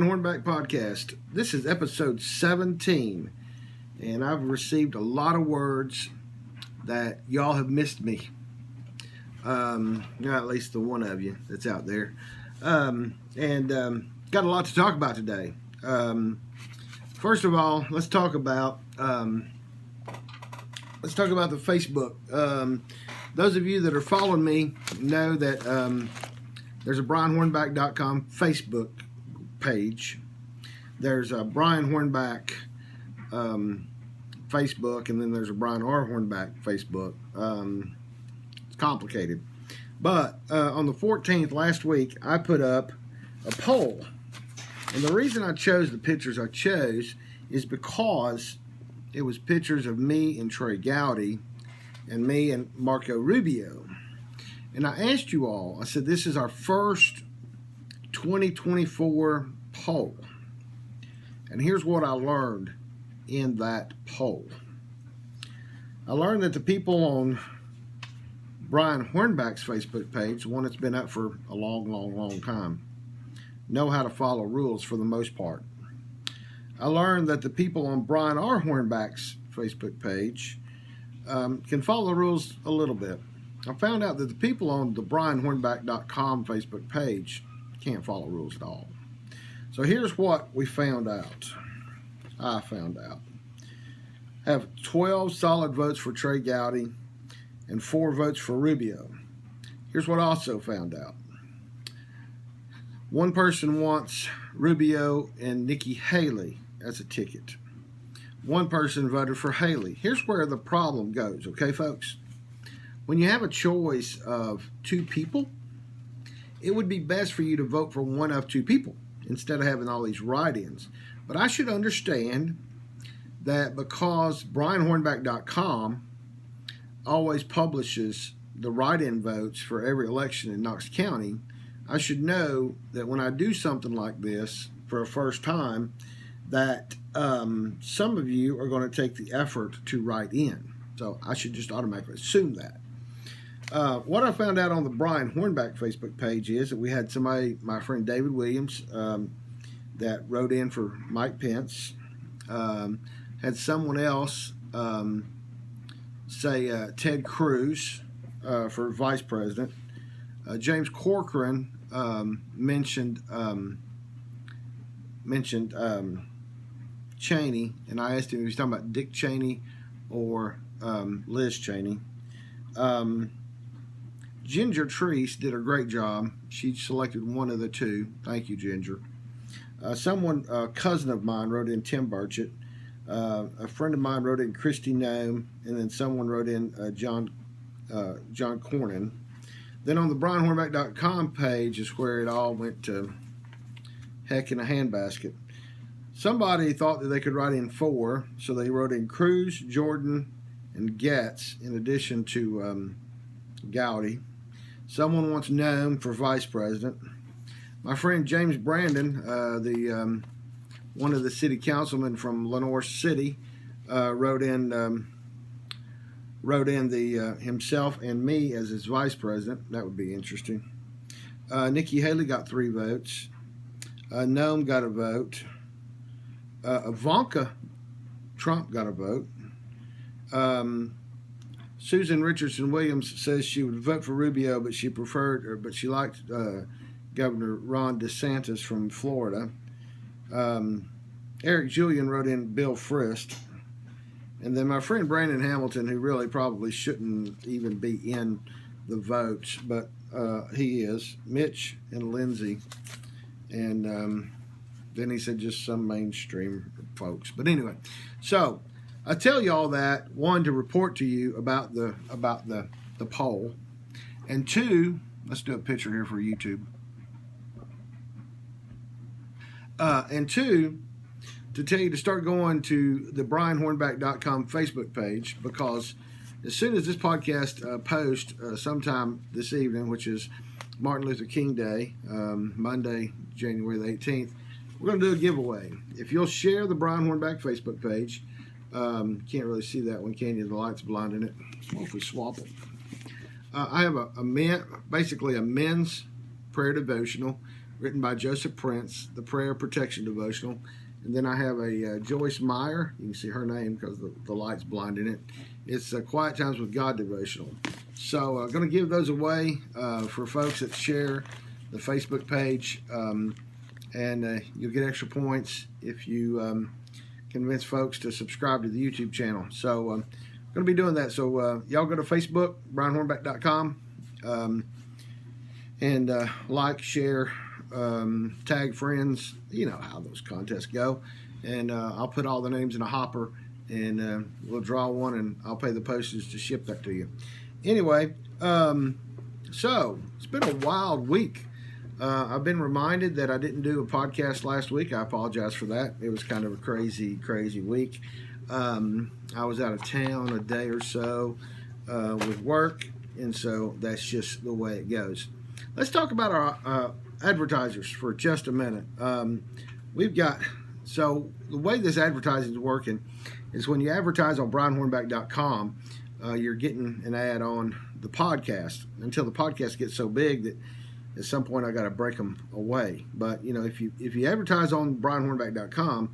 Hornback podcast. This is episode 17, and I've received a lot of words that y'all have missed me. At least the one of you that's out there, and got a lot to talk about today. First of all, let's talk about the Facebook. Those of you that are following me know that there's a BrianHornback.com Facebook page. There's a Brian Hornback Facebook, and then there's a Brian R. Hornback Facebook. It's complicated. But on the 14th last week, I put up a poll. And the reason I chose the pictures I chose is because it was pictures of me and Trey Gowdy and me and Marco Rubio. And I asked you all, I said, this is our first 2024 poll. And here's what I learned in that poll. I learned that the people on Brian Hornback's Facebook page, the one that's been up for a long time, know how to follow rules for the most part. I learned that the people on Brian R. Hornback's Facebook page can follow the rules a little bit. I found out that the people on the BrianHornback.com Facebook page can't follow rules at all. So here's what we found out. I found out. Have 12 solid votes for Trey Gowdy and 4 votes for Rubio. Here's what I also found out. One person wants Rubio and Nikki Haley as a ticket. One person voted for Haley. Here's where the problem goes, okay, folks? When you have a choice of 2 people, it would be best for you to vote for one of 2 people instead of having all these write-ins. But I should understand that because BrianHornback.com always publishes the write-in votes for every election in Knox County, I should know that when I do something like this for a first time, that some of you are going to take the effort to write in. So I should just automatically assume that. What I found out on the Brian Hornback Facebook page is that we had somebody, my friend David Williams, that wrote in for Mike Pence. Had someone else say Ted Cruz for vice president. James Corcoran mentioned Cheney, and I asked him if he was talking about Dick Cheney or Liz Cheney. Ginger Treese did a great job. She selected one of the 2. Thank you, Ginger. A cousin of mine wrote in Tim Burchett. A friend of mine wrote in Christy Nome, and then someone wrote in John Cornyn. Then on the BrianHornback.com page is where it all went to heck in a handbasket. Somebody thought that they could write in 4, so they wrote in Cruz, Jordan, and Getz in addition to Gowdy. Someone wants Nome for vice president. My friend James Brandon, one of the city councilmen from Lenore City, wrote in himself and me as his vice president. That would be interesting. Nikki Haley got 3 votes. Nome got a vote. Ivanka Trump got a vote. Susan Richardson Williams says she would vote for Rubio, but she liked Governor Ron DeSantis from Florida. Eric Julian wrote in Bill Frist. And then my friend Brandon Hamilton, who really probably shouldn't even be in the votes, but he is. Mitch and Lindsay. And then he said just some mainstream folks. But anyway, so I tell you all that, 1, to report to you about the poll, and 2, let's do a picture here for YouTube. And 2, to tell you to start going to the BrianHornback.com Facebook page, because as soon as this podcast posts sometime this evening, which is Martin Luther King Day, Monday, January the 18th, we're going to do a giveaway. If you'll share the Brian Hornback Facebook page, can't really see that one, can you? The light's blinding it. What if we swap it? I have basically a men's prayer devotional written by Joseph Prince, the Prayer Protection Devotional. And then I have a Joyce Meyer. You can see her name because the light's blinding it. It's Quiet Times with God devotional. So I'm going to give those away for folks that share the Facebook page. And you'll get extra points if you convince folks to subscribe to the YouTube channel. So I'm going to be doing that. So y'all go to Facebook, brianhornback.com, and like, share, tag friends. You know how those contests go. And I'll put all the names in a hopper, and we'll draw one, and I'll pay the postage to ship that to you. Anyway, so it's been a wild week. I've been reminded that I didn't do a podcast last week. I apologize for that. It was kind of a crazy week. I was out of town a day or so with work, and so that's just the way it goes. Let's talk about our advertisers for just a minute. So the way this advertising is working is when you advertise on brianhornback.com, you're getting an ad on the podcast until the podcast gets so big that at some point I got to break them away. But you know, if you advertise on brianhornback.com,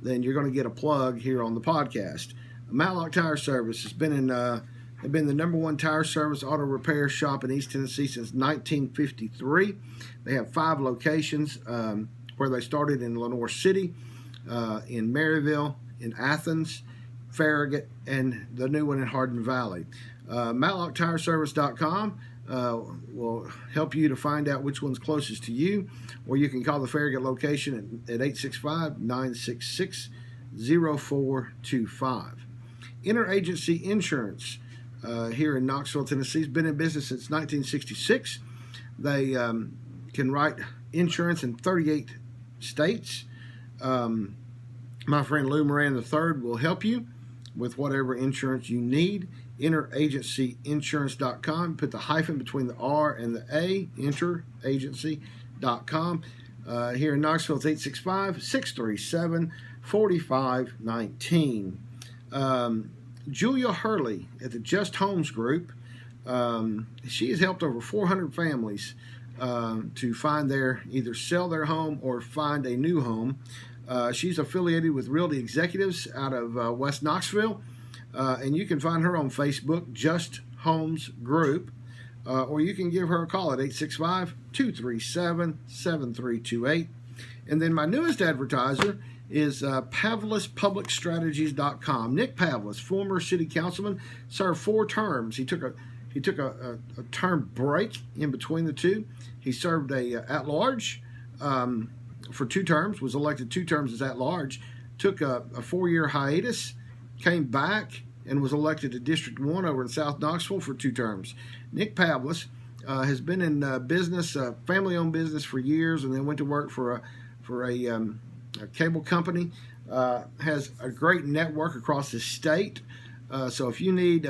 then you're going to get a plug here on the podcast. Matlock Tire Service has been they've been the #1 tire service auto repair shop in East Tennessee since 1953. They have 5 locations where they started in Lenoir City, in Maryville, in Athens, Farragut, and the new one in Hardin Valley. MatlockTireService.com will help you to find out which one's closest to you, or you can call the Farragut location at 865-966-0425. Interagency Insurance here in Knoxville, Tennessee has been in business since 1966. They can write insurance in 38 states. My friend Lou Moran III will help you with whatever insurance you need. Interagencyinsurance.com. Put the hyphen between the R and the A. Interagency.com. Here in Knoxville, it's 865-637-4519. Julia Hurley at the Just Homes Group. She has helped over 400 families to find either sell their home or find a new home. She's affiliated with Realty Executives out of West Knoxville, and you can find her on Facebook, Just Homes Group, or you can give her a call at 865-237-7328. And then my newest advertiser is PavlisPublicStrategies.com. Nick Pavlis, former city councilman, served 4 terms. He took a term break in between the two. He served at large for 2 terms, was elected 2 terms as at large, took a 4-year hiatus, came back, and was elected to District 1 over in South Knoxville for 2 terms. Nick Pavlis has been in business, family-owned business for years, and then went to work for a cable company. Has a great network across the state. So if you need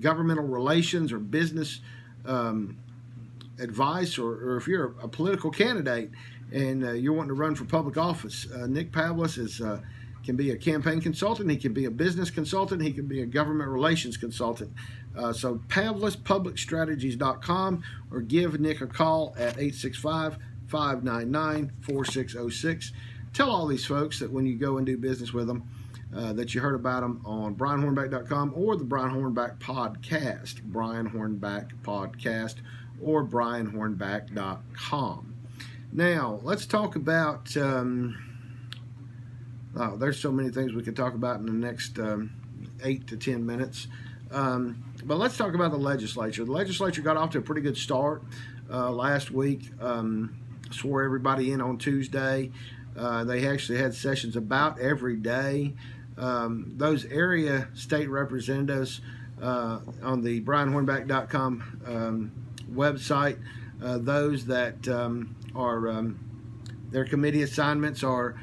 governmental relations or business advice, or if you're a political candidate and you're wanting to run for public office, Nick Pavlis can be a campaign consultant. He can be a business consultant. He can be a government relations consultant. So PavlisPublicStrategies.com, or give Nick a call at 865-599-4606. Tell all these folks that when you go and do business with them, that you heard about them on brianhornback.com or the Brian Hornback Podcast, or brianhornback.com. Now, let's talk about, there's so many things we could talk about in the next 8 to 10 minutes. But let's talk about the legislature. The legislature got off to a pretty good start last week. Swore everybody in on Tuesday. They actually had sessions about every day. Those area state representatives on the brianhornback.com website, those that are their committee assignments are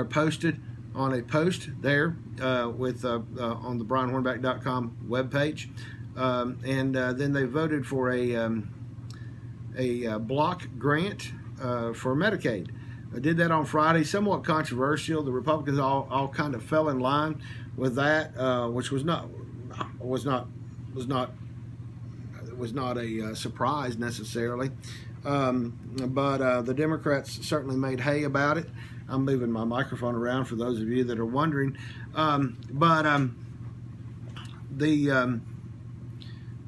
posted on a post there with on the brianhornback.com webpage, and then they voted for a block grant for Medicaid. I did that on Friday, somewhat controversial. The Republicans all kind of fell in line with that, which was not a surprise necessarily. But the Democrats certainly made hay about it. I'm moving my microphone around for those of you that are wondering.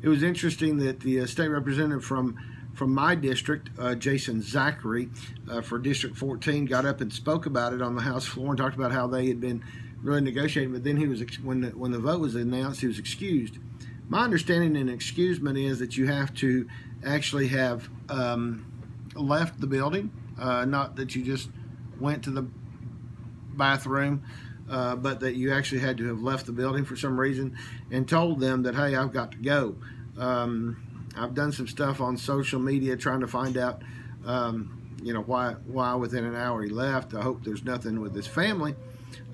It was interesting that the state representative from my district, Jason Zachary, for District 14, got up and spoke about it on the House floor and talked about how they had been really negotiating. But then he was, when the vote was announced, he was excused. My understanding in excusement is that you have to actually have left the building, not that you just went to the bathroom, but that you actually had to have left the building for some reason and told them that, hey, I've got to go. I've done some stuff on social media trying to find out, why within an hour he left. I hope there's nothing with his family,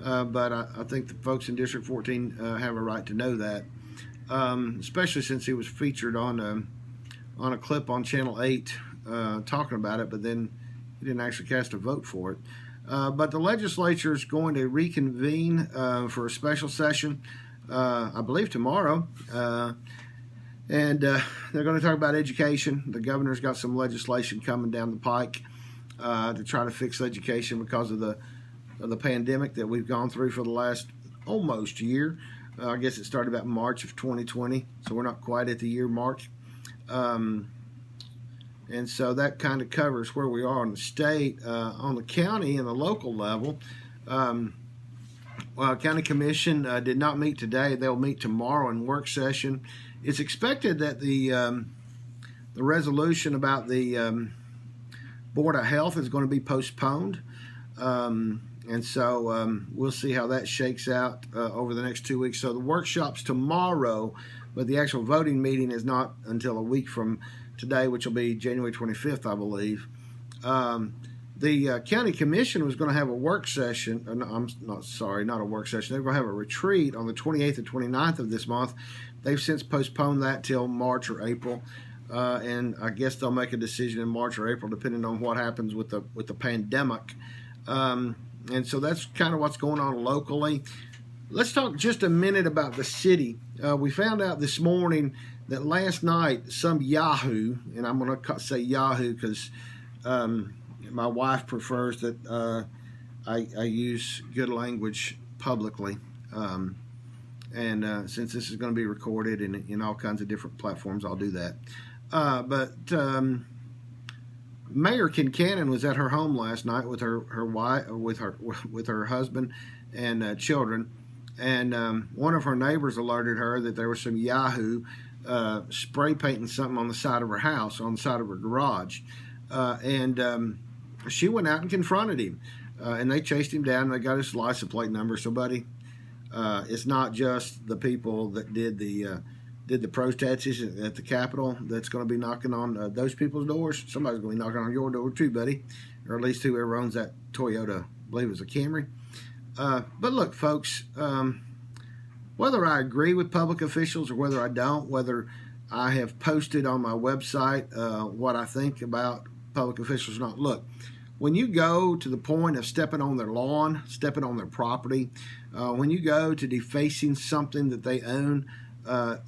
but I think the folks in District 14 have a right to know that, especially since he was featured on a clip on Channel 8 talking about it, but then he didn't actually cast a vote for it. But the legislature is going to reconvene for a special session, I believe tomorrow, and they're going to talk about education. The governor's got some legislation coming down the pike to try to fix education because of the pandemic that we've gone through for the last almost year. I guess it started about March of 2020, so we're not quite at the year mark. And so that kind of covers where we are in the state. On the county and the local level, County Commission did not meet today. They'll meet tomorrow in work session. It's expected that the resolution about the Board of Health is going to be postponed. And so we'll see how that shakes out over the next 2 weeks. So the workshop's tomorrow, but the actual voting meeting is not until a week from today, which will be January 25th, I believe. The County Commission was going to have a work session. Not a work session. They're going to have a retreat on the 28th and 29th of this month. They've since postponed that till March or April. And I guess they'll make a decision in March or April, depending on what happens with the pandemic. And so that's kind of what's going on locally. Let's talk just a minute about the city. We found out this morning that last night some Yahoo, and I'm going to say Yahoo because my wife prefers that I use good language publicly. And since this is going to be recorded in all kinds of different platforms, I'll do that. But Mayor Kincannon was at her home last night with her wife, with her husband and children, and one of her neighbors alerted her that there was some Yahoo spray painting something on the side of her house, on the side of her garage, and she went out and confronted him, and they chased him down. And they got his license plate number. So, buddy, it's not just the people that did the protests at the Capitol that's going to be knocking on those people's doors. Somebody's going to be knocking on your door too, buddy, or at least whoever owns that Toyota, I believe it was a Camry. But look, folks, whether I agree with public officials or whether I don't, whether I have posted on my website what I think about public officials or not, look, when you go to the point of stepping on their lawn, stepping on their property, when you go to defacing something that they own,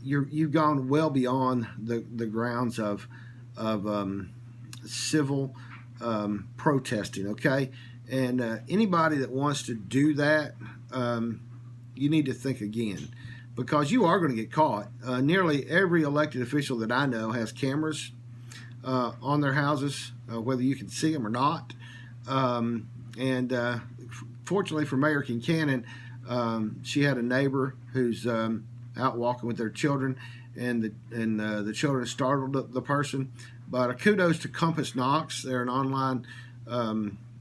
you've gone well beyond the grounds of civil protesting, okay? And anybody that wants to do that, you need to think again, because you are going to get caught. Nearly every elected official that I know has cameras on their houses, whether you can see them or not. And fortunately for Mayor Kincannon, she had a neighbor who's out walking with their children, and the children startled the person. But kudos to Compass Knox. They're an online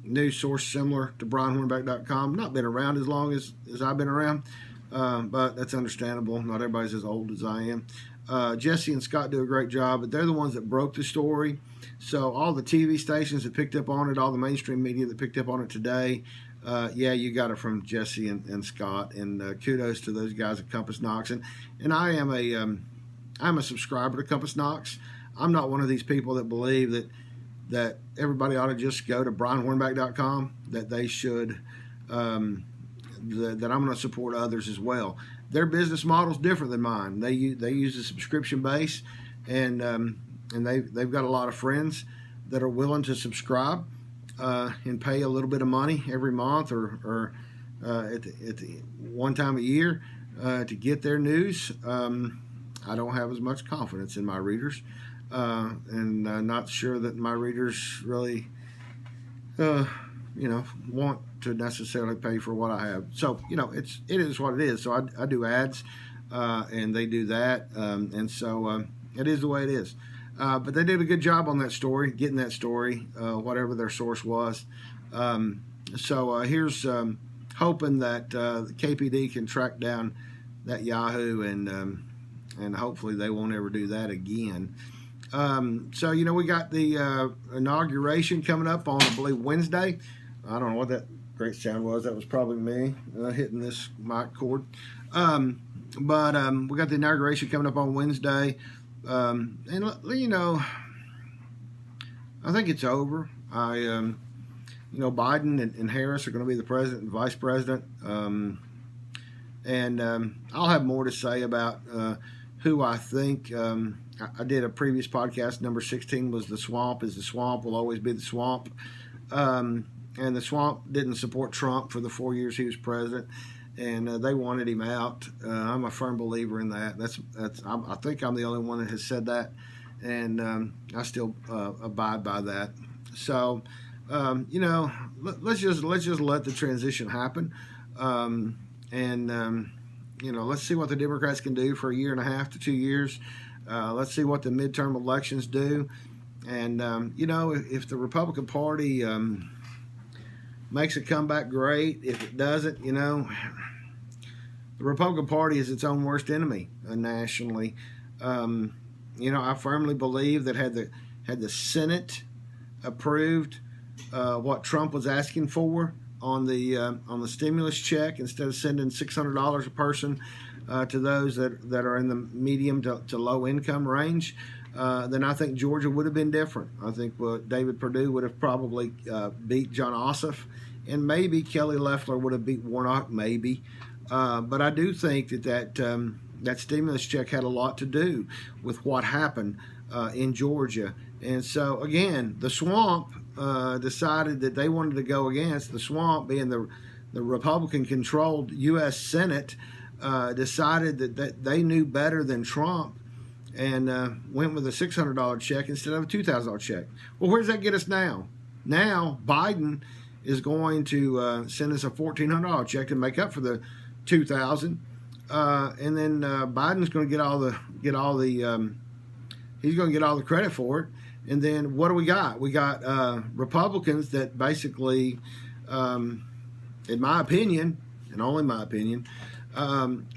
news source similar to BrianHornback.com. Not been around as long as I've been around, but that's understandable. Not everybody's as old as I am. Jesse and Scott do a great job, but they're the ones that broke the story. So all the TV stations that picked up on it, all the mainstream media that picked up on it today, you got it from Jesse and Scott, and kudos to those guys at Compass Knox. And I am I'm a subscriber to Compass Knox. I'm not one of these people that believe that everybody ought to just go to BrianHornback.com, that they should that I'm going to support others as well. Their business model is different than mine. They use a subscription base, and they've got a lot of friends. that are willing to subscribe and pay a little bit of money every month or at the one time a year to get their news. I don't have as much confidence in my readers, and not sure that my readers really, want to necessarily pay for what I have. So, it is what it is. So I do ads, and they do that, and so it is the way it is. But they did a good job on that story, getting that story, whatever their source was. So here's hoping that the KPD can track down that Yahoo, and hopefully they won't ever do that again. So, we got the inauguration coming up on, I believe, Wednesday. I don't know what that great sound was. That was probably me hitting this mic cord. But we got the inauguration coming up on Wednesday. And, I think it's over. Biden and Harris are going to be the president and vice president. And I'll have more to say about who I think. I did a previous podcast. Number 16 was the swamp is the swamp, will always be the swamp. And the swamp didn't support Trump for the 4 years he was president, and they wanted him out. I'm a firm believer in that. I think I'm the only one that has said that, and I still abide by that. So, let's just let the transition happen, and let's see what the Democrats can do for a year and a half to 2 years. Let's see what the midterm elections do, and if the Republican Party makes a comeback, great. If it doesn't, the Republican Party is its own worst enemy nationally. I firmly believe that had the Senate approved what Trump was asking for on the stimulus check, instead of sending $600 a person to those that are in the medium to low income range, then I think Georgia would have been different. I think David Perdue would have probably beat John Ossoff, and maybe Kelly Loeffler would have beat Warnock, maybe. But I do think that stimulus check had a lot to do with what happened in Georgia. And so, again, the swamp decided that they wanted to go against the swamp, being the Republican-controlled U.S. Senate, decided that they knew better than Trump, and went with a $600 check instead of a $2,000 check. Well, where does that get us now? Now Biden is going to send us a $1,400 check to make up for the $2,000, and then Biden's going to get all the he's going to get all the credit for it. And then what do we got? We got Republicans that basically, in my opinion, and only my opinion,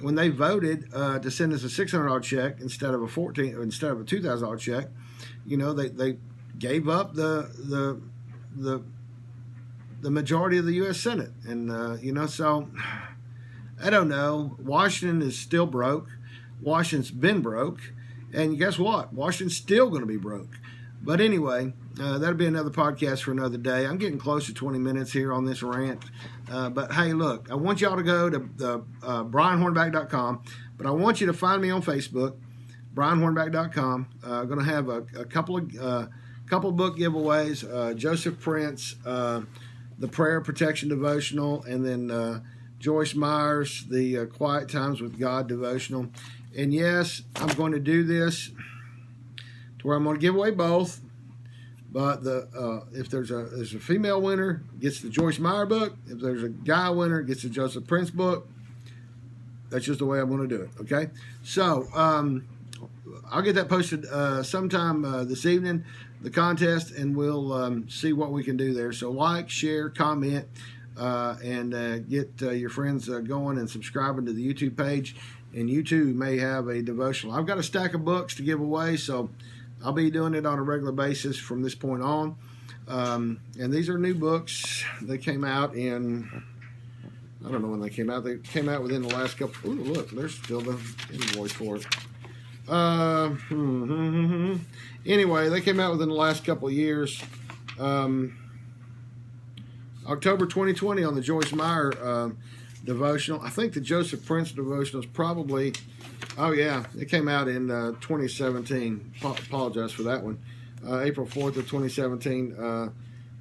when they voted to send us a $600 check instead of a $2,000 check, they gave up the majority of the U.S. Senate, and so I don't know. Washington is still broke. Washington's been broke, and guess what? Washington's still going to be broke. But anyway, that'll be another podcast for another day. I'm getting close to 20 minutes here on this rant. But hey, look, I want y'all to go to BrianHornback.com, but I want you to find me on Facebook, BrianHornback.com. I'm going to have a couple of book giveaways, Joseph Prince, the Prayer Protection Devotional, and then Joyce Myers, the Quiet Times with God Devotional. And yes, I'm going to do this to where I'm going to give away both, but if there's a female winner, gets the Joyce Meyer book. If there's a guy winner, gets the Joseph Prince book. That's just the way I'm going to do it. Okay, so I'll get that posted sometime this evening, the contest, and we'll see what we can do there. So like, share, comment, and get your friends going and subscribing to the YouTube page. And you too may have a devotional. I've got a stack of books to give away, so I'll be doing it on a regular basis from this point on. And these are new books. They came out in, I don't know when they came out. They came out within the last couple. Ooh, look, there's still the invoice for it. Anyway, they came out within the last couple of years. October 2020 on the Joyce Meyer devotional. I think the Joseph Prince devotional is probably, oh yeah, it came out in 2017. Apologize for that one. April 4th of 2017.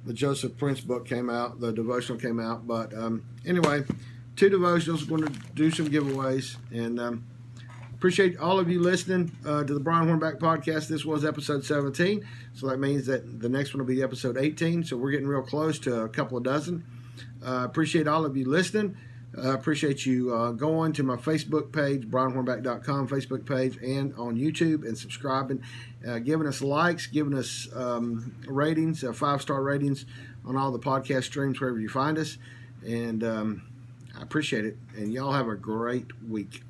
The Joseph Prince book came out. The devotional came out. But anyway, 2 devotionals. We're going to do some giveaways. And appreciate all of you listening to the Brian Hornback podcast. This was episode 17. So that means that the next one will be episode 18. So we're getting real close to a couple of dozen. Appreciate all of you listening. Appreciate you going to my Facebook page, brianhornback.com Facebook page, and on YouTube, and subscribing, giving us likes, giving us ratings, 5-star ratings on all the podcast streams wherever you find us. And I appreciate it. And y'all have a great week.